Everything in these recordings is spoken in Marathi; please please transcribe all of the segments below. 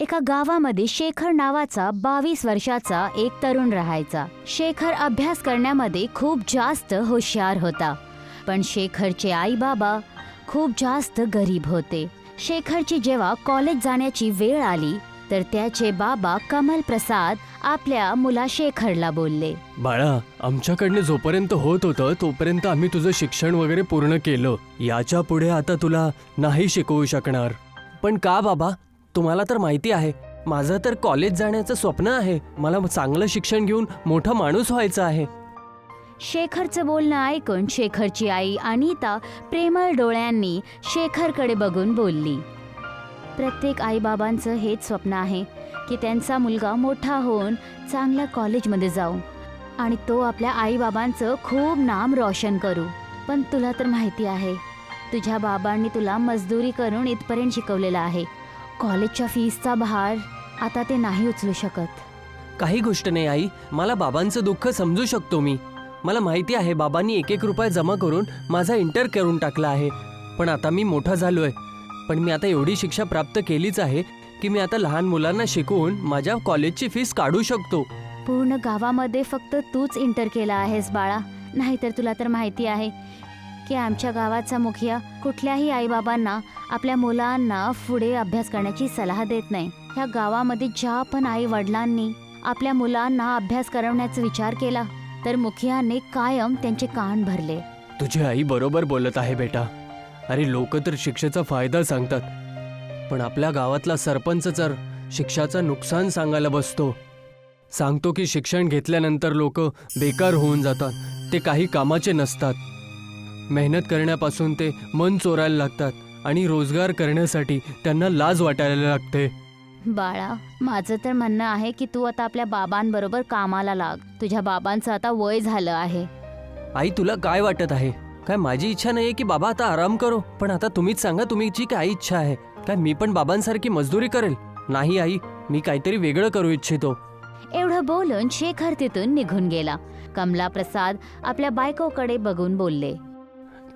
एका गावामध्ये शेखर नावाचा 22 वर्षाचा एक तरुण राहायचा. शेखर अभ्यास करण्यामध्ये खूप जास्त हुशार होता, पण शेखरचे आई बाबा खूप जास्त गरीब होते. शेखरची जेव्हा कॉलेज जाण्याची वेळ आली तर त्याचे बाबा कमल प्रसाद आपल्या मुला शेखरला बोलले, बाळा, आमच्याकडनं जोपर्यंत होत होतं तोपर्यंत आम्ही तुझं शिक्षण वगैरे पूर्ण केलं. याच्या पुढे आता तुला नाही शिकवू शकणार. पण का बाबा? तुम्हाला तर माहिती आहे माझं तर कॉलेज जाण्याचं स्वप्न आहे. मला चांगलं शिक्षण घेऊन मोठा माणूस व्हायचा आहे. शेखरचं बोलणं ऐकून शेखरची आई अनिता प्रेमळ डोळ्यांनी शेखरकडे बघून बोलली, प्रत्येक आईबाबांचं हेच स्वप्न आहे की त्यांचा मुलगा मोठा होऊन चांगल्या कॉलेजमध्ये जाऊ आणि तो आपल्या आईबाबांचं खूप नाम रोशन करू. पण तुला तर माहिती आहे तुझ्या बाबांनी तुला मजदुरी करून इथपर्यंत शिकवलेलं आहे. कॉलेजच्या फीसचा भार आता ते नाही उचलू शकत. काही गोष्ट नाही आई, मला बाबांचं दुःख समजू शकतो मी. मला माहिती आहे बाबांनी 1-1 रुपया जमा करून माझा इंटर करून टाकला आहे. पण आता मी मोठा झालोय. पण मी आता एवढी शिक्षा प्राप्त केलीच आहे की मी आता लहान मुलांना शिकवून माझ्या कॉलेजची फीस काढू शकतो. पूर्ण गावामध्ये फक्त तूच इंटर केला आहेस बाळा. नाहीतर तुला तर माहिती आहे की आमच्या गावाचा मुखिया कुठल्याही आईबाबांना आपल्या मुलांना पुढे अभ्यास करण्याची सलाह देत नाही. ह्या गावामध्ये ज्या पण आई वडिलांनी आपल्या मुलांना अभ्यास करवण्याचा विचार केला तर मुखियाने कायम त्यांचे कान भरले. तुझी आई बरोबर बोलत आहे बेटा. अरे लोक तर शिक्षेचा फायदा सांगतात, पण आपल्या गावातला सरपंच तर शिक्षाचं नुकसान सांगायला बसतो. सांगतो की शिक्षण घेतल्यानंतर लोक बेकार होऊन जातात, ते काही कामाचे नसतात. मेहनत करण्यापासून ते मन चोरायला लागतात आणि रोजगार करण्यासाठी त्यांना लाज वाटायला लागते. बाळा, माझं तर म्हणणं आहे की तू आता आपल्या बाबांबरोबर कामाला लाग. तुझ्या बाबांचं आता वय झालं आहे. आई, तुला काय वाटत आहे? काय माझी इच्छा नाही की बाबा आता आराम करो? पण आता तुम्हीच सांगा, तुमची काय इच्छा आहे? काय मी पण बाबांसारखी मजदुरी करेल? नाही आई, मी काहीतरी वेगळं करू इच्छितो. एवढं बोलून शेखर तिथून निघून गेला. कमला प्रसाद आपल्या बायकोकडे बघून बोलले,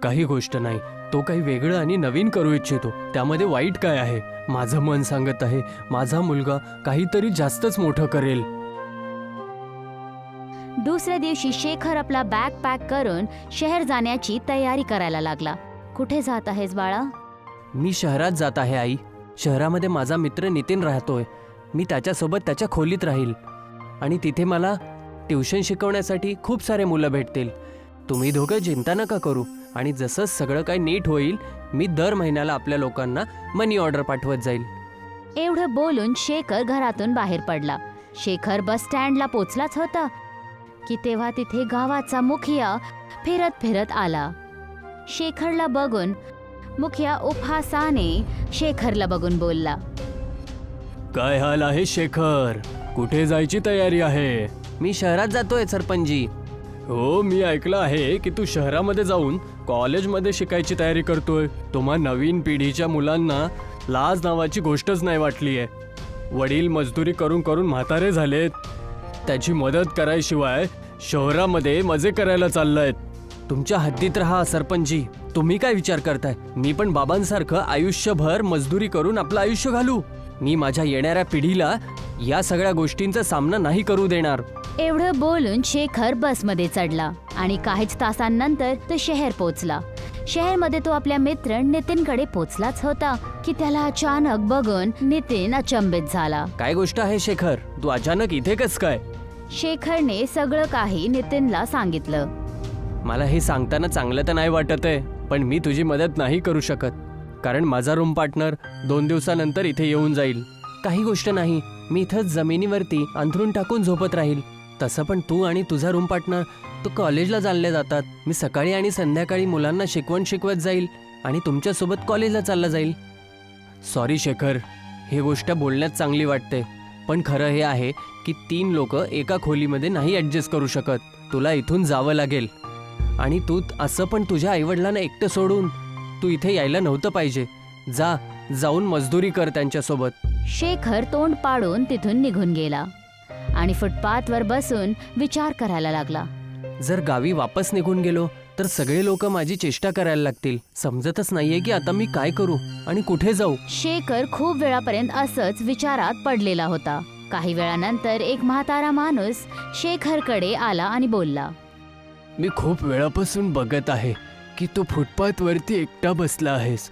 काही गोष्ट नाही, तो काही वेगळं आणि नवीन करू इच्छितो. त्यामध्ये वाईट काय आहे? माझं मन सांगत आहे माझा मुलगा काहीतरी जास्तच मोठं करेल. दुसऱ्या दिवशी शेखर आपला बॅग पॅक करून शहर जाण्याची तयारी करायला लागला. कुठे जात आहेस बाळा? मी शहरात जात आहे आई. शहरामध्ये माझा मित्र नितीन राहतोय. मी त्याच्यासोबत त्याच्या खोलीत राहील आणि तिथे मला ट्युशन शिकवण्यासाठी खूप सारे मुलं भेटतील. तुम्ही दोघं चिंता नका करू आणि जसं सगळं काही नीट होईल मी दर महिन्याला आपल्या लोकांना मनी ऑर्डर पाठवत जाईल. एवढं बोलून शेखर घरातून बाहेर पडला. शेखर बस स्टँडला पोचलाच होता की तेव्हा तिथे गावाचा मुखिया फिरत फिरत आला. शेखरला बघून मुखिया उपहासाने शेखरला बघून बोलला, काय हाल आहे शेखर? कुठे जायची तयारी आहे? मी शहरात जातोय सरपंचजी. हो, मी ऐकलं आहे की तू शहरामध्ये जाऊन कॉलेजमध्ये शिकायची तयारी करतोय. तुम्हा नवीन पिढीच्या मुलांना लाज नावाची गोष्टच नाही वाटली आहे. वडील मजदुरी करून करून म्हातारे झालेत. त्याची मदत करायशिवाय शहरामध्ये मजे करायला चाललायत. तुमच्या हद्दीत राहा सरपंचजी. तुम्ही काय विचार करताय? मी पण बाबांसारखं आयुष्यभर मजदुरी करून आपलं आयुष्य घालू? मी माझ्या येणाऱ्या पिढीला या सगळ्या गोष्टींचा सामना नाही करू देणार. एवढं बोलून शेखर बसमध्ये चढला आणि काहीच तासांनंतर तो शहर पोचला. शहरमध्ये तो आपल्या मित्र नितीनकडे पोचलाच होता की त्याला अचानक बघून नितीन अचंबित झाला. काय गोष्ट आहे शेखर? तू अचानक इथे कस काय? शेखरने सगळं काही नितीनला सांगितलं. मला हे सांगताना चांगलं तर नाही वाटत आहे, पण मी तुझी मदत नाही करू शकत कारण माझा रूम पार्टनर 2 दिवसानंतर इथे येऊन जाईल. काही गोष्ट नाही, मी इथंच जमिनीवरती अंथरून टाकून झोपत राहील. तसं पण तू आणि तुझा रूम पार्टनर तो कॉलेजला चालले जातात. मी सकाळी आणि संध्याकाळी मुलांना शिकवण शिकवत जाईल आणि तुमच्यासोबत कॉलेजला चालला जाईल. सॉरी शेखर, ही गोष्ट बोलण्यात चांगली वाटते, पण खरं हे आहे की 3 लोक एका खोलीमध्ये नाही ॲडजस्ट करू शकत. तुला इथून जावं लागेल आणि तू असं पण तुझ्या आईवडिलांना एकटं सोडून तू इथे यायला नव्हतं पाहिजे. जाऊन मजदुरी कर त्यांच्यासोबत. शेखर तोंड पाडून तिथून निघून गेला आणि फुटपाथवर बसून विचार करायला लागला. जर गावी वापस निघून गेलो तर सगळे लोक माझी चेष्टा करायला लागतील. समजतच नाहीये की आता मी काय करू आणि कुठे जाऊ. शेखर खूप वेळापर्यंत असंच विचारात पडलेला होता. काही वेळानंतर एक म्हातारा माणूस शेखरकडे आला आणि बोलला, मी खूप वेळापासून बघत आहे की तू फुटपाथवरती एकटा बसला आहेस.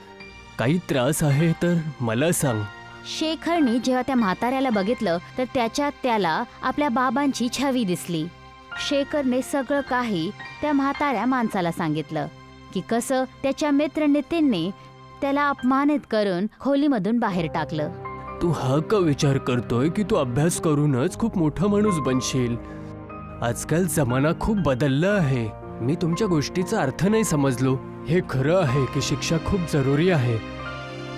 काही त्रास आहे तर मला सांग. शेखरने जेव्हा त्या म्हाताऱ्याला बघितलं तर त्याच्यात त्याला आपल्या बाबांची छवी दिसली. शेखरने सगळं काही त्या म्हाताऱ्या माणसाला सांगितलं की कसं त्याच्या मित्र नितीनने त्याला अपमानित करून खोलीमधून बाहेर टाकलं. तू हा का विचार करतोय की तू अभ्यास करूनच खूप मोठा माणूस बनशील? आजकाल जमाना खूप बदलला आहे. मी तुमच्या गोष्टीचा अर्थ नाही समजलो. हे खरं आहे की शिक्षा खूप जरुरी आहे,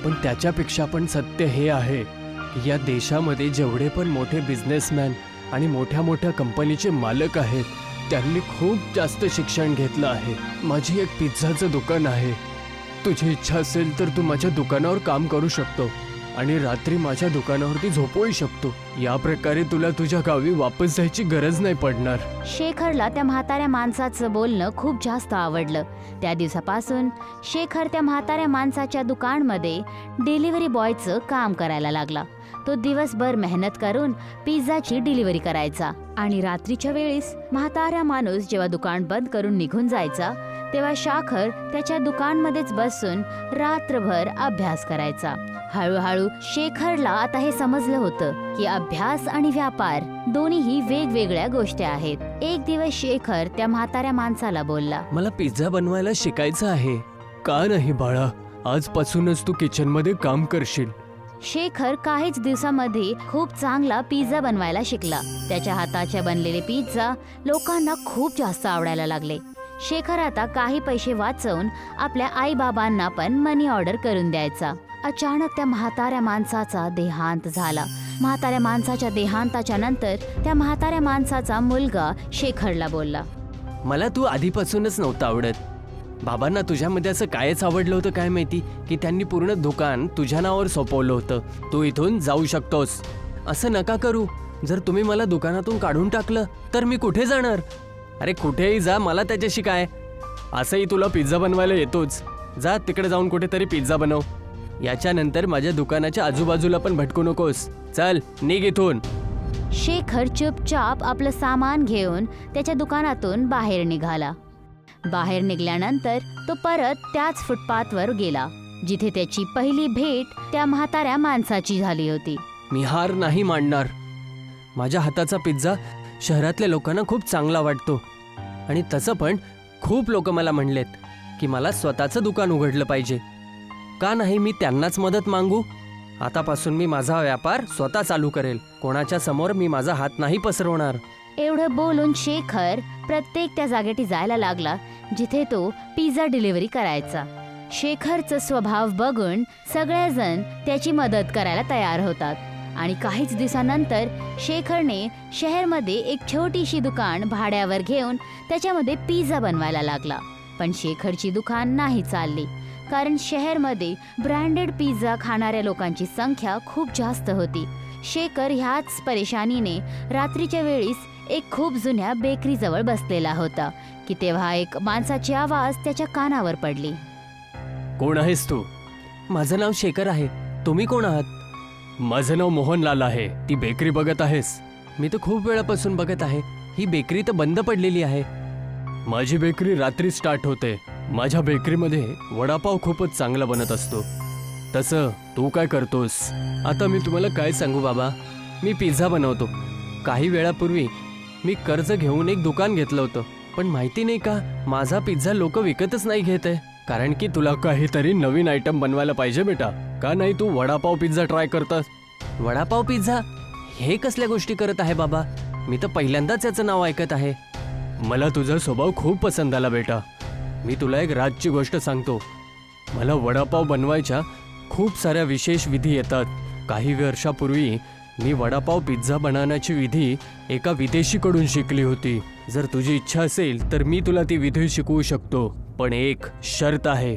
पण त्याच्यापेक्षा पण सत्य हे आहे की या देशामध्ये जेवढे पण मोठे बिझनेसमॅन आणि मोठ्या मोठ्या कंपनीचे मालक आहेत त्यांनी खूप जास्त शिक्षण घेतलं आहे. माझी एक पिझ्झाचं दुकान आहे. तुझी इच्छा असेल तर तू माझ्या दुकानावर काम करू शकतो आणि रात्री माझ्या दुकानावरती झोपवू शकतो. या प्रकारे तुला तुझ्या गावी वापस जायची गरज नाही पडणार. शेखरला त्या म्हाताऱ्या माणसाचं बोलणं खूप जास्त आवडलं. त्या दिवसापासून शेखर त्या म्हाताऱ्या माणसाच्या दुकानमध्ये डिलिव्हरी बॉयचं काम करायला लागला. तो दिवसभर मेहनत करून पिझ्झाची डिलिव्हरी करायचा आणि रात्रीच्या वेळेस म्हातारा माणूस जेव्हा दुकान बंद करून निघून जायचा तेव्हा शेखर त्याच्या दुकानमध्येच बसून रात्रभर अभ्यास करायचा. हळूहळू शेखरला आता हे समजलं होतं की अभ्यास आणि व्यापार दोन्हीही वेगवेगळ्या गोष्टी आहेत. एक दिवस शेखर त्या म्हाताऱ्या माणसाला बोलला, मला पिझ्झा बनवायला शिकायचं आहे. का नाही बाळा, आजपासूनच तू किचनमध्ये काम करशील. शेखर काहीच दिवसामध्ये खूप चांगला पिझ्झा बनवायला शिकला. त्याच्या हाताचे बनलेले पिझ्झा लोकांना खूप जास्त आवडायला लागले. शेखर आता काही पैसे वाचवून आपल्या आई बाबांना पण मनी ऑर्डर करून द्यायचा. अचानक त्या म्हाताऱ्या माणसाचा देहांत झाला. म्हाताऱ्या माणसाच्या देहांताच्या नंतर त्या म्हाताऱ्या माणसाचा मुलगा शेखरला बोलला, मला तू आधीपासूनच नव्हतं आवडत. बाबांना तुझ्यामध्ये असं कायच आवडलं होतं काय माहिती की त्यांनी पूर्ण दुकान तुझ्या नावावर सोपवलं होतं. तू इथून जाऊ शकतोस. असं नका करू. जर तुम्ही मला दुकानातून काढून टाकलं तर मी कुठे जाणार? अरे कुठेही जा, मला त्याच्याशी काय. असंही तुला पिझ्झा बनवायला येतोच. जा तिकडे जाऊन कुठेतरी पिझ्झा बनव. याच्यानंतर माझ्या दुकानाच्या आजूबाजूला पण भटकू नकोस. चल निघ इथून. शेखर चुपचाप आपलं सामान घेऊन त्याच्या दुकानातून बाहेर निघाला. बाहेर निघाल्यानंतर तो परत त्याच फुटपाथवर गेला जिथे त्याची पहिली भेट त्या म्हाताऱ्या माणसाची झाली होती. मी हार नाही मानणार. माझ्या हाताचा पिझ्झा शहरातल्या लोकांना खूप चांगला वाटतो आणि तसं पण खूप लोक मला म्हणलेत की मला स्वतःचं दुकान उघडलं पाहिजे. का नाही मी त्यांनाच मदत मागू? आतापासून मी माझा व्यापार स्वतः चालू करेल. कोणाच्या समोर मी माझा हात नाही पसरवणार. एवढं बोलून शेखर प्रत्येक त्या जागेटी जायला लागला जिथे तो पिझ्झा डिलिव्हरी करायचा. शेखरचा स्वभाव बघून सगळेजण त्याची मदत करायला तयार होतात आणि काहीच दिवसानंतर शेखरने शहरमध्ये एक छोटीशी दुकान भाड्यावर घेऊन त्याच्यामध्ये पिझ्झा बनवायला लागला. पण शेखरची दुकान नाही चालली कारण शहरमध्ये ब्रँडेड पिझ्झा खाणाऱ्या लोकांची संख्या खूप जास्त होती. शेखर ह्याच परेशानीने रात्रीच्या वेळीस एक खूप जुन्या बेकरीजवळ बसलेला होता की तेव्हा एक माणसाची आवाज त्याच्या कानावर पडली. कोण आहेस तू? माझं नाव शेखर आहे. तुम्ही कोण आहात? माझं नाव मोहनलाल आहे. ती बेकरी बघत आहेस? मी तर खूप वेळापासून बघत आहे. ही बेकरी तर बंद पडलेली आहे. माझी बेकरी रात्री स्टार्ट होते. माझ्या बेकरीमध्ये वडापाव खूपच चांगला बनत असतो. तसं तू काय करतोस? आता मी तुम्हाला काय सांगू बाबा, मी पिझ्झा बनवतो. काही वेळापूर्वी मी कर्ज घेऊन एक दुकान घेतलं होतं, पण माहिती नाही का माझा पिझ्झा लोक विकतच नाही घेत आहे. कारण की तुला काहीतरी नवीन आयटम बनवायला पाहिजे बेटा. का नाही तू वडापाव पिझ्झा ट्राय करतास? वडापाव पिझ्झा? हे कसल्या गोष्टी करत आहे बाबा? मी तर पहिल्यांदाच याचं नाव ऐकत आहे. मला तुझा स्वभाव खूप पसंत आला बेटा. मी तुला एक राजची गोष्ट सांगतो. मला वडापाव बनवायच्या खूप साऱ्या विशेष विधी येतात. काही वर्षापूर्वी मी वडापाव पिझ्झा बनवण्याची विधी एका विदेशीकडून शिकली होती. जर तुझी इच्छा असेल तर मी तुला ती विधी शिकवू शकतो, पण एक शर्त आहे.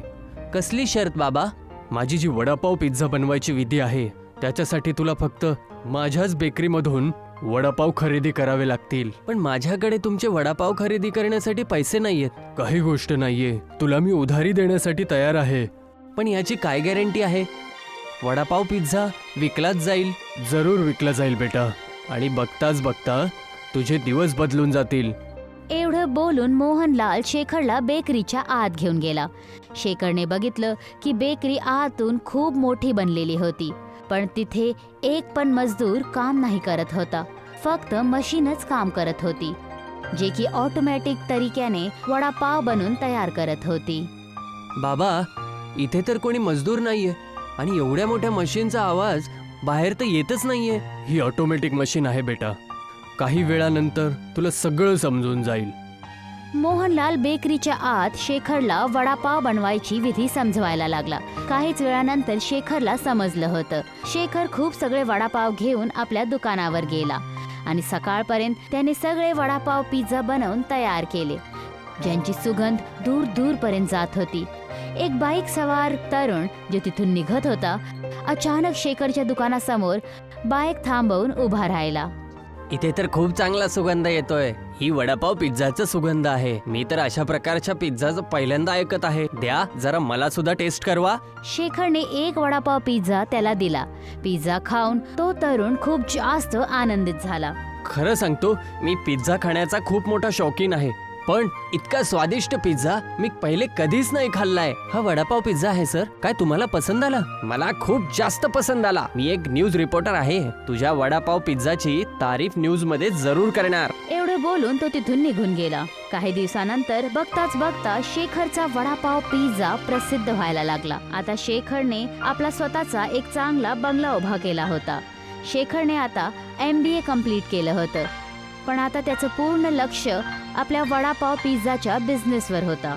कसली शर्त बाबा? माझी जी वडापाव पिझ्झा बनवायची विधी आहे त्याच्यासाठी तुला फक्त माझ्याच बेकरीमधून वडापाव खरेदी करावे लागतील. पण माझ्याकडे तुमचे वडापाव खरेदी करण्यासाठी पैसे नाहीयेत. काही गोष्ट नाहीये, तुला मी उधारी देण्यासाठी तयार आहे. पण याची काय गॅरंटी आहे? वडापाव पिझ्झा विकलाच जाईल. जरूर विकला जाईल बेटा, आणि बघताच बघता तुझे दिवस बदलून जातील. एवढं बोलून मोहनलाल शेखरला बेकरीच्या आत घेऊन गेला. शेखरने बघितलं की बेकरी आतून खूप मोठी बनलेली होती, पण तिथे एक पण मजदूर काम नाही करत होता. फक्त मशीनच काम करत होती, जे की ऑटोमॅटिक तरीक्याने वडापाव बनवून तयार करत होती. बाबा, इथे तर कोणी मजदूर नाहीये, आणि एवढ्या मोठ्या मशीनचा आवाज बाहेर तर येतच नाहीये. ही ऑटोमॅटिक मशीन आहे बेटा, काही वेळानंतर तुला सगळं समजून जाईल. मोहनलाल बेकरीच्या आत शेखरला वडापाव बनवायची विधी समजवायला लागला. काहीच वेळानंतर शेखरला समजलं होतं. शेखर खूप सगळे वडापाव घेऊन आपल्या दुकानावर गेला आणि सकाळपर्यंत त्याने सगळे वडापाव पिझ्झा बनवून तयार केले, ज्यांची सुगंध दूर दूरपर्यंत जात होती. एक बाईक सवार तरुण जो तिथून निघत होता, अचानक शेखरच्या दुकानासमोर बाईक थांबवून उभा राहिला. इथे तर खूप चांगला सुगंध येतोय. ही वडापाव पिझ्झाचा सुगंध आहे. मी तर अशा प्रकारच्या पिझ्झाचं पहिल्यांदा ऐकत आहे. द्या, जरा मला सुद्धा टेस्ट करवा. शेखरने एक वडापाव पिझ्झा त्याला दिला. पिझ्झा खाऊन तो तरुण खूप जास्त आनंदित झाला. खरं सांगतो, मी पिझ्झा खाण्याचा खूप मोठा शौकीन आहे, पण इतका स्वादिष्ट पिझ्झा मी पहिले कधीच नाही खाल्लाय. हा वडापाव पिझ्झा आहे सर, काय तुम्हाला पसंत आला? मला खूप जास्त पसंत आला. मी एक न्यूज रिपोर्टर आहे. तुझ्या वडापाव पिझ्झाची तारीफ न्यूज मध्ये जरूर करणार. एवढं बोलून तो तिथून निघून गेला. काही दिवसानंतर बघताच बघता शेखरचा वडापाव पिझ्झा प्रसिद्ध व्हायला लागला. आता शेखरने आपला स्वतःचा एक चांगला बंगला उभा केला होता. शेखरने आता MBA कंप्लीट केलं होतं, पण आता त्याचं पूर्ण लक्ष आपल्या वडापाव पिझ्झाच्या बिझनेसवर होता.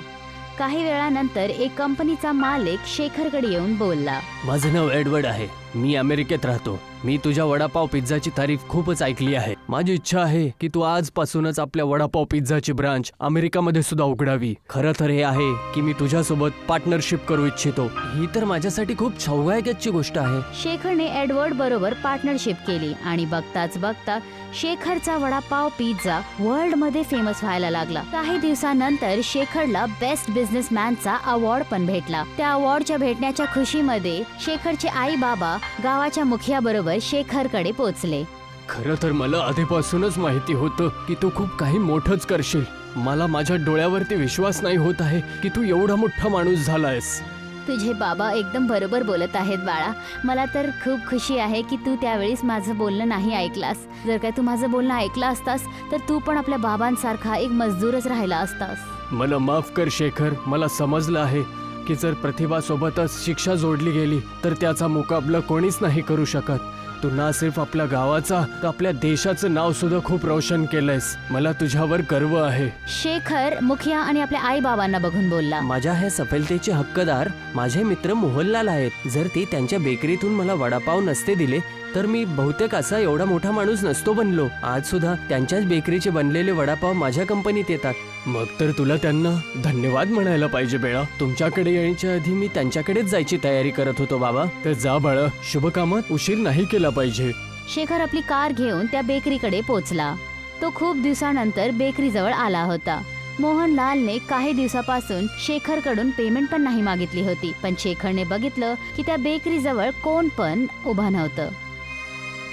काही वेळानंतर एक कंपनीचा मालक शेखरकडे येऊन बोलला. माझं नाव एडवर्ड आहे, मी अमेरिकेत राहतो. मी तुझ्या वडापाव पिझ्झाची तारीफ खूपच ऐकली आहे. माझी इच्छा आहे की तू आजपासूनच आपल्या वडापाव पिझ्झाची ब्रांच अमेरिकामध्ये सुद्धा उघडावी. खरं तर हे आहे की मी तुझ्यासोबत पार्टनरशिप करू इच्छितो. ही तर माझ्यासाठी खूप सौभाग्याची गोष्ट आहे. शेखरने एडवर्ड बरोबर पार्टनरशिप केली आणि बघताच बघता शेखरचा वडापाव पिझ्झा वर्ल्ड मध्ये फेमस व्हायला लागला. काही दिवसानंतर शेखरला बेस्ट बिझनेसमॅनचा अवॉर्ड पण भेटला. त्या अवॉर्डच्या भेटण्याच्या खुशीमध्ये शेखरचे आई बाबा गावाच्या मुखियाबरोबर शेखरकडे पोहोचले. खरं तर मला आधीपासूनच माहिती होतं की तू खूप काही मोठंच करशील. मला माझ्या डोळ्यावरती विश्वास नाही होत आहे की तू एवढा मोठा माणूस झालायस. तुझे बाबा एकदम बरोबर बोलत आहेत बाळा. मला तर खूप खुशी आहे की तू त्यावेळेस माझं बोलणं नाही ऐकलास. जर काय तू माझं बोलणं ऐकलं असतास तर तू पण आपल्या बाबांसारखा एक मजदूरच राहिला असतास. मला माफ कर शेखर. मला समजलं आहे की जर प्रतिभासोबतच शिक्षा जोडली गेली तर त्याचा मुकाबला कोणीच नाही करू शकत. तू ना सिर्फ आपल्या गावाचा तर आपल्या देशाचं नाव सुद्धा खूप रोशन केलंयस. मला तुझ्यावर गर्व आहे. शेखर मुखिया आणि आपल्या आई बाबांना बघून बोलला. माझ्या ह्या सफलतेचे हक्कदार माझे मित्र मोहनलाल आहेत. जर ते त्यांच्या बेकरीतून मला वडापाव नसते दिले तर मी बहुतेक असा एवढा मोठा माणूस नसतो बनलो. आज सुद्धा त्यांच्याच बेकरीचे बनलेले वडापाव माझ्या कंपनीत येतात. मग तर तुला त्यांना धन्यवाद म्हणायला पाहिजे बेळा. तुमच्याकडे येण्याच्या आधी मी त्यांच्याकडेच जायची तयारी करत होतो बाबा. तर जा बाळा, शुभ कामात उशीर नाही केला पाहिजे. शेखर आपली कार घेऊन त्या बेकरीकडे पोहोचला. तो खूप दिवसानंतर बेकरी जवळ आला होता. मोहनलालने काही दिवसापासून शेखरकडून पेमेंट पण नाही मागितली होती, पण शेखरने बघितलं की त्या बेकरी जवळ कोण पण उभा नव्हतं.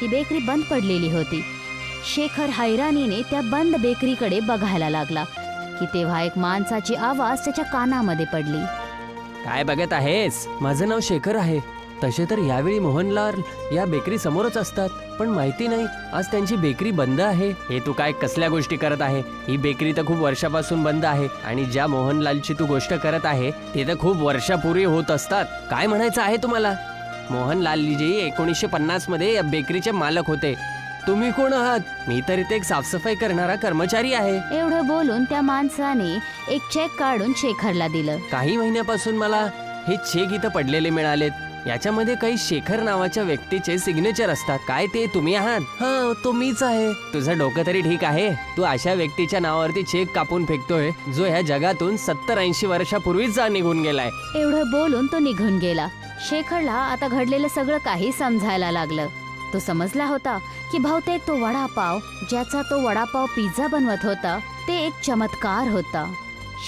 ती बेकरी बंद पडलेली होती. शेखर हैराणीने त्या बंद बेकरीकडे बघायला लागला की तेव्हा एक माणसाची आवाज त्याच्या कानामध्ये पडली. काय बघत आहेस? माझं नाव शेखर आहे. तसे तर यावेळी मोहनलाल या बेकरी समोरच असतात, पण माहिती नाही आज त्यांची बेकरी बंद आहे. हे तू काय कसल्या गोष्टी करत आहे? ही बेकरी तर खूप वर्षापासून बंद आहे, आणि ज्या मोहनलालची तू गोष्ट करत आहे ते तर खूप वर्षापूर्वी होत असतात. काय म्हणायचं आहे तुम्हाला? मोहनलालजी 1950 मध्ये या बेकरीचे मालक होते. तुम्ही कोण आहात? मी तर इथे एक साफसफाई करणारा कर्मचारी आहे. एवढं बोलून त्या माणसाने एक चेक काढून शेखरला दिलं. काही महिन्यापासून मला हे चेक इथं पडलेले मिळालेत. याच्यामध्ये काही शेखर नावाच्या व्यक्तीचे सिग्नेचर असतात. काय ते तुम्ही आहात? हा, तो मीच आहे. तुझं डोकं तरी ठीक आहे? तू अशा व्यक्तीच्या नावावरती चेक कापून फेकतोय जो ह्या जगातून 70-80 वर्षापूर्वीच निघून गेलाय. एवढं बोलून तो निघून गेला. शेखरला आता घडलेलं सगळं काही समजायला लागलं. तो समजला होता की बहुतेक तो वडापाव ज्याचा तो वडापाव पिझ्झा बनवत होता ते एक चमत्कार होता.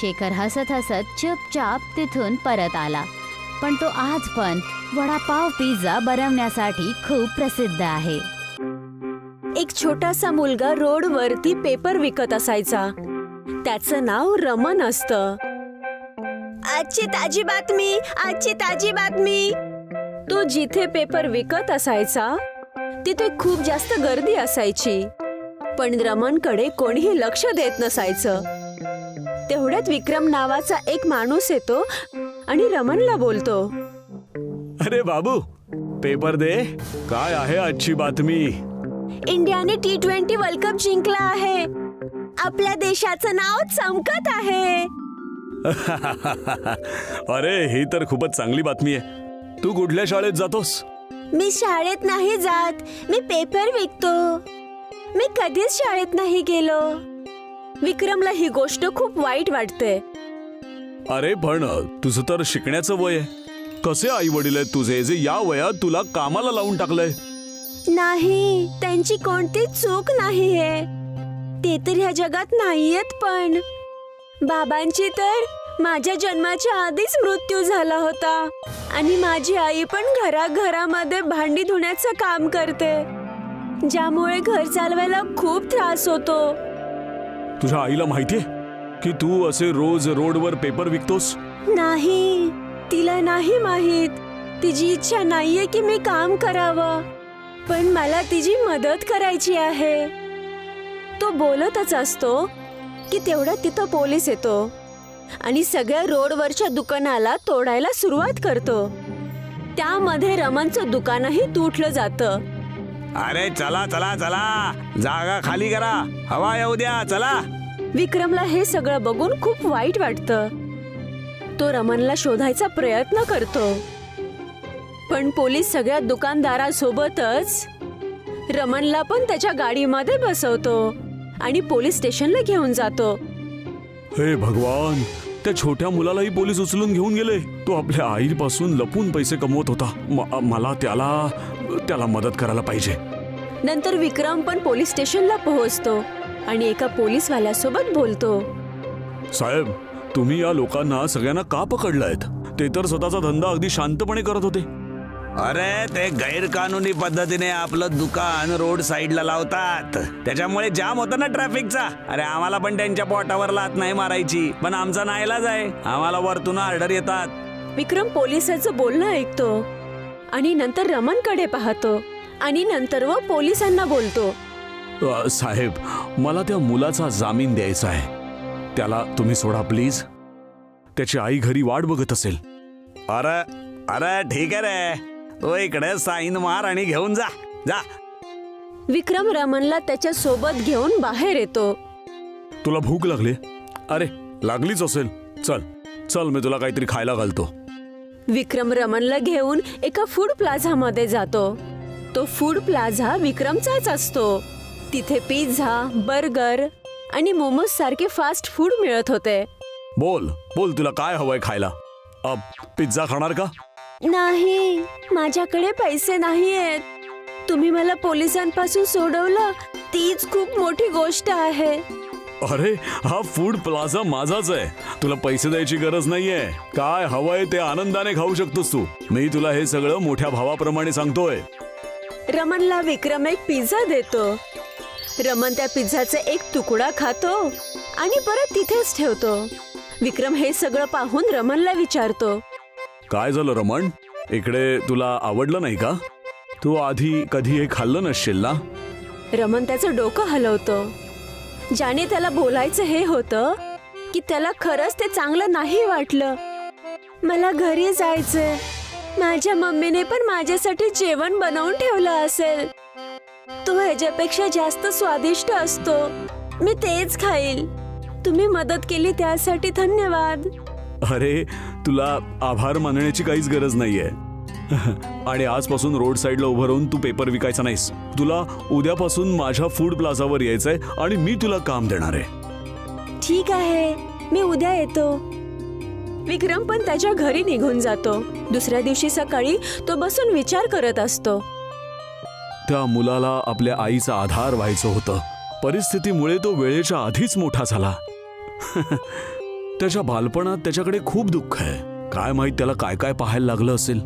शेखर हसत हसत चुपचाप तिथून परत आला. पण तो आज पण वडापाव पिझ्झा बनवण्यासाठी खूप प्रसिद्ध आहे. एक छोटासा मुलगा रोडवरती पेपर विकत असायचा. त्याचं नाव रमन असतं. आजची ताजी बातमी, आजची ताजी बातमी. तो जिथे पेपर विकत असायचा तिथे खूप जास्त गर्दी असायची. पण रमनकडे कोणीही लक्ष देत नसायचं. तेवढ्यात विक्रम नावाचा एक माणूस येतो आणि रमनला बोलतो, अरे बाबू, पेपर दे. काय आहे आजची बातमी? इंडियाने T20 वर्ल्ड कप जिंकला आहे. आपल्या देशाचं नाव चमकत आहे. अरे ही तर खूपच चांगली बातमी आहे. तू कुठल्या शाळेत जातोस? मी शाळेत नाही जात, मी पेपर विकतो. मी कधीच शाळेत नाही गेलो. विक्रमला ही गोष्ट खूप वाईट वाटते. अरे पण तुझं तर शिकण्याचं वय आहे. कसे आई वडील आहेत तुझे जे या वयात तुला कामाला लावून टाकलंय? नाही, त्यांची कोणतीच चूक नाहीये. ते तर ह्या जगात नाहीयेत. पण बाबांची तर माझ्या जन्माच्या आधीच मृत्यू झाला होता. आणि माझी आई पण घराघरामध्ये भांडी धुण्याचं काम करते, ज्यामुळे घर चालवायला खूप त्रास होतो. तुझ्या आईला माहितीये की तू असे रोज रोडवर पेपर विकतोस? नाही, तिला नाही माहित. तिची इच्छा नाहीये की मी काम करावं, पण मला तिची मदत करायची आहे. तो बोलतच असतो की तेवढ्यात तिथं पोलीस येतो आणि सगळ्या रोडवरच्या दुकानाला तोडायला सुरुवात करतो. त्यामध्ये रमनचं दुकानही तुटलं जातं. अरे चला चला चला, जागा खाली करा, हवा येऊ द्या, चला. विक्रमला हे सगळं बघून खूप वाईट वाटतं. तो रमनला शोधायचा प्रयत्न करतो, पण पोलीस सगळ्या दुकानदारांसोबतच रमनला पण त्याच्या गाडीमध्ये बसवतो आणि पोलीस स्टेशनला घेऊन जातो. हे भगवान, त्या छोट्या मुलालाही पोलीस उचलून घेऊन गेले. तो आपल्या आईपासून लपून पैसे कमवत होता. मला त्याला मदत करायला पाहिजे. नंतर विक्रम पण पोलीस स्टेशनला पोहोचतो आणि एका पोलीसवाल्यासोबत बोलतो. साहेब, तुम्ही या लोकांना सगळ्यांना का पकडलायत? ते तर स्वतःचा धंदा अगदी शांतपणे करत होते. अरे ते गैरकानूनी पद्धतीने आपलं दुकान रोड साईडला लावतात, त्याच्यामुळे जाम होतं ना ट्रॅफिकचा. अरे आम्हाला पण त्यांच्या पोटावर लात नाही मारायची, पण आमचा नाईलाज आहे. आम्हाला वरतून ऑर्डर येतात. विक्रम पोलिसाचं बोलणं ऐकतो आणि नंतर रमनकडे पाहतो आणि नंतर व पोलिसांना बोलतो. साहेब, मला त्या मुलाचा जामीन द्यायचा आहे. त्याला तुम्ही सोडा प्लीज. त्याची आई घरी वाट बघत असेल. अरे अरे ठीक आहे रे, तो इकडे साईन मार आणि घेऊन जा जा. विक्रम रमनला त्याच्या सोबत घेऊन बाहेर येतो. तुला भूक लागली? अरे लागलीच असेल. चल चल, मी तुला काहीतरी खायला घालतो. विक्रम रमनला घेऊन एका फूड प्लाझामध्ये जातो. तो फूड प्लाझा विक्रमचाच असतो. तिथे पिझ्झा, बर्गर आणि मोमोज सारखे फास्ट फूड मिळत होते. बोल बोल, तुला काय हवंय खायला? पिझ्झा खाणार का? नाही, माझ्याकडे पैसे नाहीयेत. तुम्ही मला पोलिसांपासून सोडवलं, तीच खूप मोठी गोष्ट आहे. अरे हा फूड प्लाझा माझाच आहे. तुला पैसे द्यायची गरज नाहीये. काय हवंय ते आनंदाने खाऊ शकतोस तू. मी तुला हे सगळं मोठ्या भावाप्रमाणे सांगतोय. रमनला विक्रम एक पिझ्झा देतो. रमन त्या पिझ्झाचा एक तुकडा खातो आणि परत तिथेच ठेवतो. विक्रम हे सगळं पाहून रमनला विचारतो, काय झालं रमण? इकडे तुला आवडलं नाही का? तू आधी कधी हे खाल्लं नसशील ना? रमन त्याचं डोकं हलवतो. ज्याने त्याला बोलायचं हे होतं की त्याला खरंच ते चांगलं नाही वाटलं. मला घरी जायचंय. माझ्या मम्मीने पण माझ्यासाठी जेवण बनवून ठेवलं असेल. तो ह्याच्यापेक्षा जास्त स्वादिष्ट असतो. मी तेच खाईल. तुम्ही मदत केली त्यासाठी धन्यवाद. अरे तुला आभार मानण्याची काहीच गरज नाहीये. आणि आजपासून रोड साईडला उभं राहून तू पेपर विकायचा नाहीस. तुला उद्यापासून माझ्या फूड प्लाझावर यायचंय आणि मी तुला काम देणार आहे. ठीक आहे, मी उद्या येतो. विक्रम पण त्याच्या घरी निघून जातो. दुसऱ्या दिवशी सकाळी तो बसून विचार करत असतो. त्या मुलाला आपल्या आईचा आधार व्हायचं होतं. परिस्थितीमुळे तो वेळेच्या आधीच मोठा झाला. त्याच्या बालपणात त्याच्याकडे खूप दुःख आहे. काय माहित त्याला काय काय पाहायला लागलं असेल.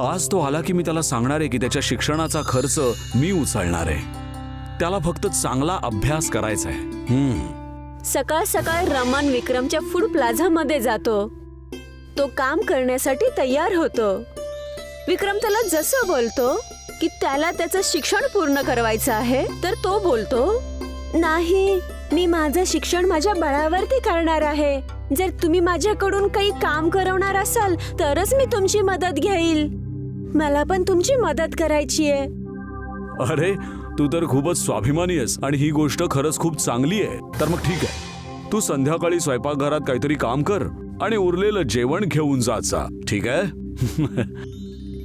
आज तो आला की मी त्याला सांगणार आहे की त्याच्या शिक्षणाचा खर्च मी उचलणार आहे. त्याला फक्त चांगला अभ्यास करायचा आहे. सकाळ सकाळ रमन विक्रमच्या फूड प्लाझामध्ये जातो. तो काम करण्यासाठी तयार होतो. विक्रम त्याला जसं बोलतो की त्याला त्याचं शिक्षण पूर्ण करायचं आहे, तर तो बोलतो, नाही, मी माझं शिक्षण माझ्या बळावरती करणार आहे. जर तुम्ही माझ्याकडून काही काम करवणार असाल तरच मी तुमची मदत घेईल. मला पण तुमची मदत करायची आहे. अरे, तू तर खूपच स्वाभिमानी आहेस आणि ही गोष्ट खरंच खूप चांगली आहे. तर मग ठीक आहे, तू संध्याकाळी स्वयंपाकघरात काहीतरी काम कर आणि उरलेलं जेवण घेऊन जा. ठीक आहे?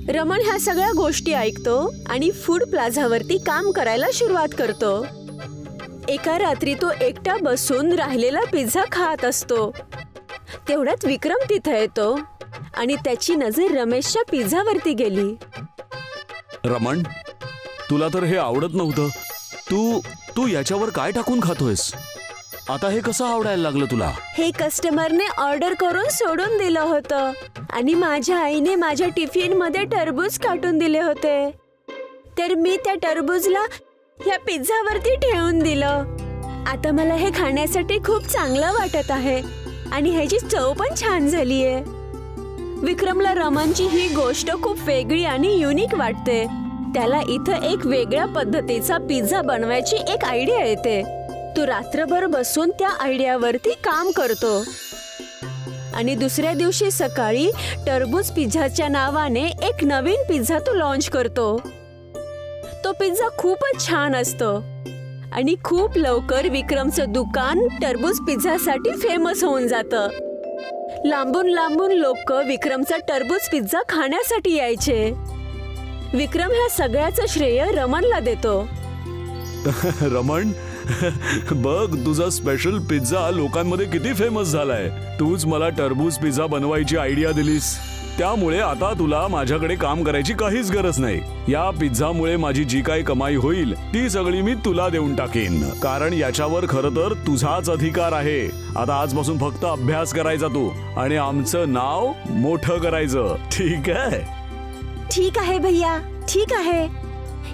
रमन ह्या सगळ्या गोष्टी ऐकतो आणि फूड प्लाझावरती काम करायला सुरुवात करतो. एका रात्री तो एकटा बसून राहिलेला पिझ्झा खात असतो. तेवढ्यात विक्रम तिथे येतो आणि त्याची नजर रमेशच्या पिझ्झावरती गेली. रमण, तुला तर हे आवडत नव्हतं. तू याच्यावर काय टाकून खातोयस? आता हे कसं आवडायला लागलं तुला? हे कस्टमरने ऑर्डर करून सोडून दिलं होतं आणि माझ्या आईने माझ्या टिफिन मध्ये टरबूज काटून दिले होते. तर मी त्या टरबूजला या पिझ्झावरती ठेवून दिलं. आता मला हे खाण्यासाठी खूप चांगलं वाटत आहे आणि ह्याची चव पण छान झालीये. विक्रमला रमनची ही गोष्ट खूप वेगळी आणि युनिक वाटते. त्याला इथं एक वेगळ्या पद्धतीचा पिझ्झा बनवायची एक आयडिया येते. तो रात्रभर बसून त्या आयडियावरती काम करतो आणि दुसऱ्या दिवशी सकाळी टरबूज पिझ्झाच्या नावाने एक नवीन पिझ्झा तो लॉन्च करतो. तो पिझ्झा खूपच छान असतो आणि खूप लवकर विक्रमचं दुकान टरबूज पिझ्झासाठी फेमस होऊन जातं. लांबून लांबून लोक विक्रमचा टरबूज पिझ्झा खाण्यासाठी यायचे. विक्रम ह्या सगळ्याचं श्रेय रमनला देतो. रमण, बघ, तुझा स्पेशल पिझ्झा लोकांमध्ये किती फेमस झालाय. तूच मला टरबूज पिझ्झा बनवायची आयडिया दिलीस. त्यामुळे आता तुला माझ्याकडे काम करायची काहीच गरज नाही. या पिझ्झामुळे माझी जी काही कमाई होईल ती सगळी मी तुला देऊन टाकेन, कारण याच्यावर खरं तर तुझाच अधिकार आहे. आता आजपासून फक्त अभ्यास करायचा तू आणि आमचं नाव मोठं करायचं. ठीक आहे? ठीक आहे भैया, ठीक आहे.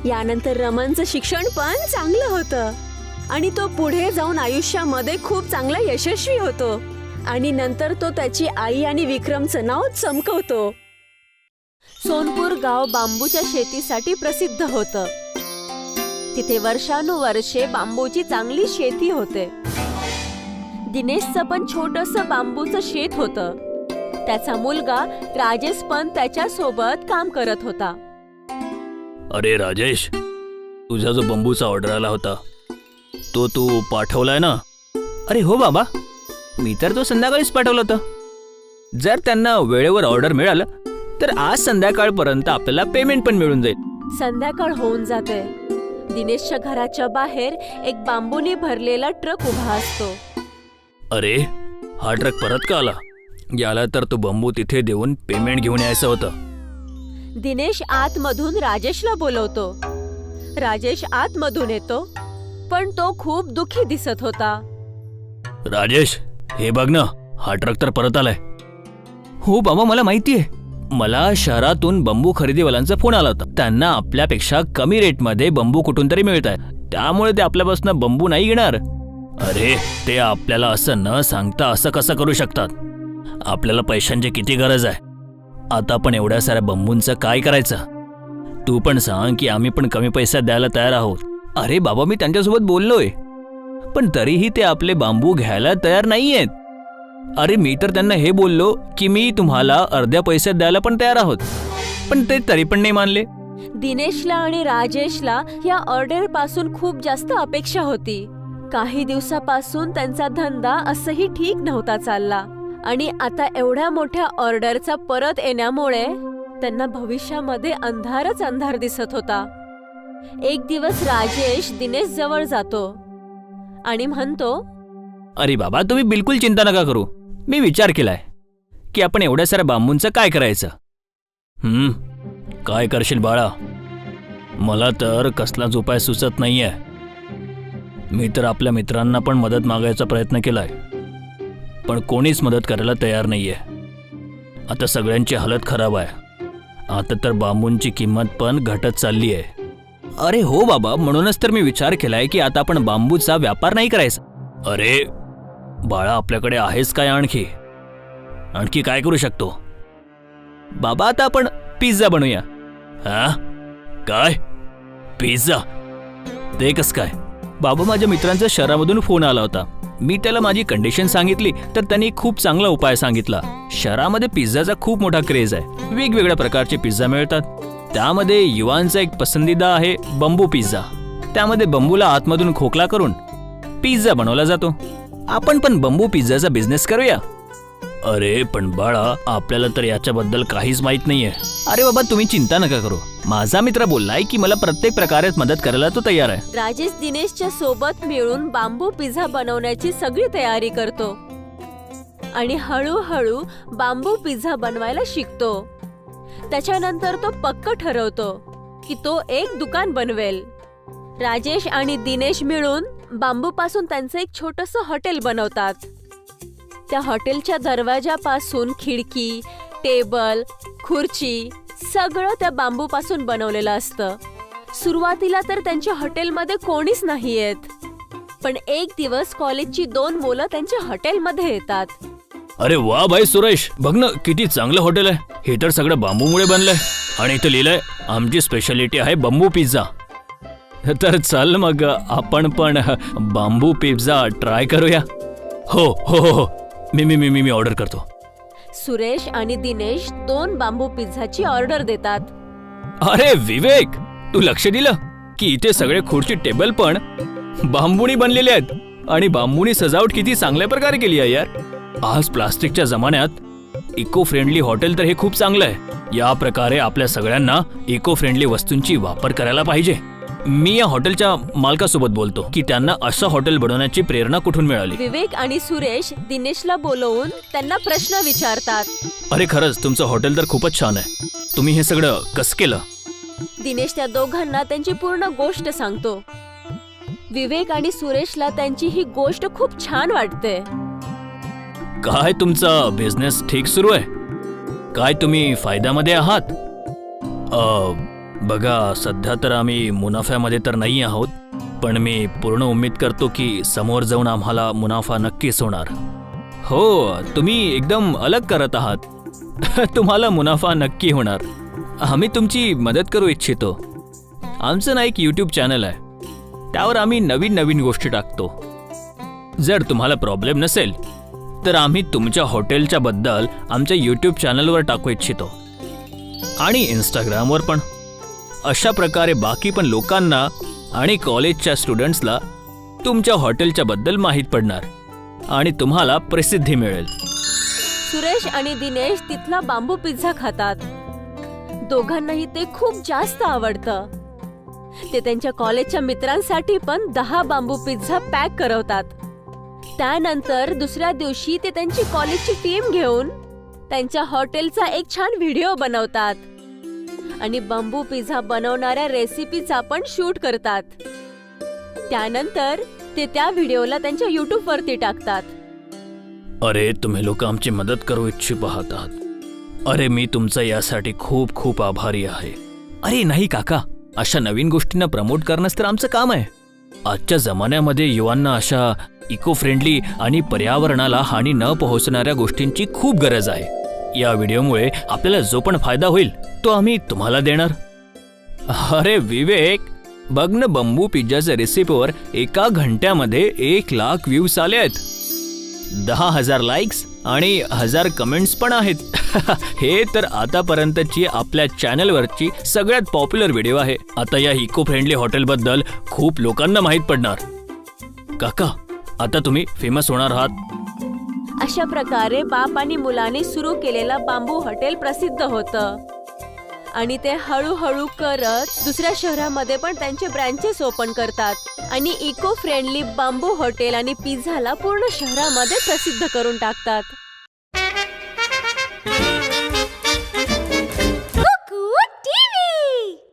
यानंतर रमनचं शिक्षण पण चांगलं होतं आणि तो पुढे जाऊन आयुष्यामध्ये खूप चांगला यशस्वी होतो आणि नंतर तो त्याची आई आणि विक्रमचं नाव चमकवतो. सोनपूर गाव बांबूच्या शेतीसाठी प्रसिद्ध होतं. तिथे वर्षानुवर्षे बांबूची चांगली शेती होते. दिनेशचं पण छोटंसं बांबूचं शेत होतं. त्याचा मुलगा राजेश पण त्याच्या सोबत काम करत होता. अरे राजेश, तुझा जो बांबूचा ऑर्डर आला होता तो तू पाठवलाय ना? अरे हो बाबा, मी तर तो संध्याकाळीच पाठवला होता. जर त्यांना वेळेवर ऑर्डर मिळालं तर आज संध्याकाळपर्यंत आपल्याला पेमेंट पण मिळून जाईल. संध्याकाळ होऊन जाते. दिनेशच्या घराच्या बाहेर एक बांबूने भरलेला ट्रक उभा असतो. अरे, हा ट्रक परत का आला? याला तर तो बांबू तिथे देऊन पेमेंट घेऊन यायचं होतं. दिनेश आतमधून राजेशला बोलवतो. राजेश आतमधून येतो पण तो खूप दुःखी दिसत होता. राजेश, हे बघ ना, हा ट्रक तर परत आलाय. हो बाबा, मला माहिती आहे. मला शहरातून बांबू खरेदीवाल्यांचा फोन आला होता. त्यांना आपल्यापेक्षा कमी रेटमध्ये बांबू कुठून तरी मिळत आहे, त्यामुळे ते आपल्यापासून बांबू नाही घेणार. अरे, ते आपल्याला असं न सांगता असं कसं करू शकतात? आपल्याला पैशांची किती गरज आहे. आता पण एवढ्या साऱ्या बांबूंचं काय करायचं? तू पण सांग की आम्ही पण कमी पैशात द्यायला तयार आहोत. अरे बाबा, मी त्यांच्यासोबत बोललोय, पण तरीही ते आपले बांबू घ्यायला तयार नाहीयेत. अरे, मी तर त्यांना हे बोललो की मी तुम्हाला अर्ध्या पैशात द्यायला पण तयार आहोत, पण ते तरी पण नाही मानले. दिनेशला आणि राजेशला या ऑर्डर पासून खूप जास्त अपेक्षा होती. काही दिवसापासून त्यांचा धंदा असंही ठीक नव्हता चालला आणि आता एवढ्या मोठ्या ऑर्डरचा परत येण्यामुळे त्यांना भविष्यामध्ये अंधारच अंधार दिसत होता. एक दिवस राजेश दिनेश जवळ जातो आणि म्हणतो, अरे बाबा, तुम्ही बिलकुल चिंता नका करू. मी विचार केलाय की आपण एवढ्या साऱ्या बांबूंचं काय करायचं. काय करशील बाळा? मला तर कसलाच उपाय सुचत नाहीये. मी तर आपल्या मित्रांना पण मदत मागायचा प्रयत्न केलाय, पण कोणीच मदत करायला तयार नाहीये. आता सगळ्यांची हालत खराब आहे. आता तर बांबूंची किंमत पण घटत चालली आहे. अरे हो बाबा, म्हणूनच तर मी विचार केलाय की आता आपण बांबूचा व्यापार नाही करायचा. अरे बाळा, आपल्याकडे आहेच काय आणखी काय करू शकतो? बाबा, आता आपण पिझ्झा बनवूया. हा? काय? पिझ्झा? ते कस काय? बाबा, माझ्या मित्रांचा शहरामधून फोन आला होता. मी त्याला माझी कंडिशन सांगितली तर त्यांनी खूप चांगला उपाय सांगितला. शहरामध्ये पिझ्झाचा खूप मोठा क्रेज आहे. वेगवेगळ्या प्रकारचे पिझ्झा मिळतात. त्यामध्ये युवांचा एक पसंदीदा आहे बंबू पिझ्झा. त्यामध्ये बंबूला आतमधून खोकला करून पिझ्झा बनवला जातो. आपण पण बंबू पिझ्झाचा बिझनेस करूया. अरे पण बाळा, आपल्याला तर याच्याबद्दल काहीच माहित नाहीये. अरे बाबा, तुम्ही चिंता नका करू. माझा मित्र बोललाय की मला प्रत्येक प्रकारे मदत करायला तो तयार आहे. राजेश दिनेशच्या सोबत मिळून बांबू पिझ्झा बनवण्याची सगळी तयारी करतो आणि हळूहळू बांबू पिझ्झा बनवायला शिकतो. त्याच्यानंतर तो पक्क ठरवतो की तो एक दुकान बनवेल. राजेश आणि दिनेश मिळून बांबूपासून त्यांचं एक छोटंसं हॉटेल बनवतात. त्या हॉटेलच्या दरवाजापासून खिडकी, टेबल, खुर्ची सगळं त्या बांबूपासून बनवलेलं असतं. सुरुवातीला तर त्यांच्या हॉटेलमध्ये कोणीच नाही येत, पण एक दिवस कॉलेजची 2 मुलं त्यांच्या हॉटेलमध्ये येतात. अरे वा भाई सुरेश, बघ ना किती चांगलं हॉटेल आहे. हे तर सगळं बांबूमुळे बनलंय आणि इथं लिहिलंय आमची स्पेशालिटी आहे बंबू पिझ्झा. तर चल मग आपण पण बांबू पिझ्झा ट्राय करूया. हो हो हो हो, मी ऑर्डर करतो. सुरेश आणि दिनेश 2 बांबू पिझ्झाची ऑर्डर देतात. अरे विवेक, तू लक्ष दिलं की इथे सगळे खुर्ची टेबल पण बांबूनी बनलेले आहेत आणि बांबूनी सजावट किती चांगल्या प्रकारे केली आहे यार. आज प्लास्टिकच्या जमान्यात इको फ्रेंडली हॉटेल तर हे खूप चांगलं आहे. या प्रकारे आपल्या सगळ्यांना इको फ्रेंडली वस्तूंची वापर करायला पाहिजे. मी या हॉटेलच्या मालकासोबत बोलतो की त्यांना असं हॉटेल बनवण्याची प्रेरणा कुठून मिळाली. विवेक आणि सुरेश दिनेशला बोलवून त्यांना प्रश्न विचारतात. अरे खरंच तुमचं हॉटेल तर खूपच छान आहे. तुम्ही हे सगळं कसं केलं? दिनेश त्या दोघांना त्यांची पूर्ण गोष्ट सांगतो. विवेक आणि सुरेशला त्यांची ही गोष्ट खूप छान वाटते. काय तुमचा बिझनेस ठीक सुरू आहे? काय तुम्ही फायद्यामध्ये आहात? बघा, सध्या तर आम्ही मुनाफ्यामध्ये तर नाही आहोत, पण मी पूर्ण उम्मीद करतो की समोर जाऊन आम्हाला मुनाफा नक्कीच होणार. हो, तुम्ही एकदम अलग करत आहात. तुम्हाला मुनाफा नक्की होणार. आम्ही तुमची मदत करू इच्छितो. आमचं ना एक यूट्यूब चॅनल आहे, त्यावर आम्ही नवीन नवीन गोष्टी टाकतो. जर तुम्हाला प्रॉब्लेम नसेल तर आम्ही तुमच्या हॉटेलच्या बद्दल आमच्या यूट्यूब चॅनलवर टाकू इच्छितो आणि इंस्टाग्रामवर पण. अशा प्रकारे बाकी पण लोकांना आणि कॉलेजच्या स्टुडंट्सला तुमच्या हॉटेलच्या बद्दल माहीत पडणार आणि तुम्हाला प्रसिद्धी मिळेल. सुरेश आणि दिनेश तिथला बांबू पिझ्झा खातात. दोघांनाही ते खूप जास्त आवडतं. ते त्यांच्या कॉलेजच्या मित्रांसाठी पण 10 बांबू पिझ्झा पॅक करवतात. त्यानंतर दुसऱ्या दिवशी ते त्यांची कॉलेजची टीम घेऊन त्यांच्या हॉटेलचा एक छान व्हिडिओ बनवतात आणि बांबू पिझ्झा बनवणाऱ्या रेसिपीचा पण शूट करतात. त्यानंतर ते त्या व्हिडिओला त्यांच्या YouTube वरती टाकतात. अरे तुम्ही लोक आमची मदत करू इच्छुक आहात. अरे मी तुमचा यासाठी खूप खूप आभारी आहे. अरे नाही काका, अशा नवीन गोष्टींना प्रमोट करणंच तर आमचं काम आहे. आजच्या जमान्यामध्ये युवांना अशा इको फ्रेंडली आणि पर्यावरणाला हानी न पोहोचणाऱ्या गोष्टींची खूप गरज आहे. या व्हिडिओमुळे आपल्याला जो पण फायदा होईल तो आम्ही तुम्हाला देणार. अरे विवेक, बघ ना, बंबू पिझ्झाच्या रेसिपीवर 1 घंट्यामध्ये 1 लाख व्ह्यूज आले आहेत. 10,000 लाईक्स आणि 1000 कमेंट्स पण आहेत. हे तर आतापर्यंतची आपल्या चॅनलवरची सगळ्यात पॉप्युलर व्हिडिओ आहे. आता या इको फ्रेंडली हॉटेलबद्दल खूप लोकांना माहीत पडणार. काका, आता तुम्ही फेमस होणार आहात. अशा प्रकारे बाप आणि मुलाने सुरू केलेला बांबू हॉटेल प्रसिद्ध होतं आणि ते हळूहळू करत दुसऱ्या शहरामध्ये पण त्यांचे ब्रँचेस ओपन करतात आणि इको फ्रेंडली बांबू हॉटेल आणि पिझ्झाला पूर्ण शहरामध्ये प्रसिद्ध करून टाकतात.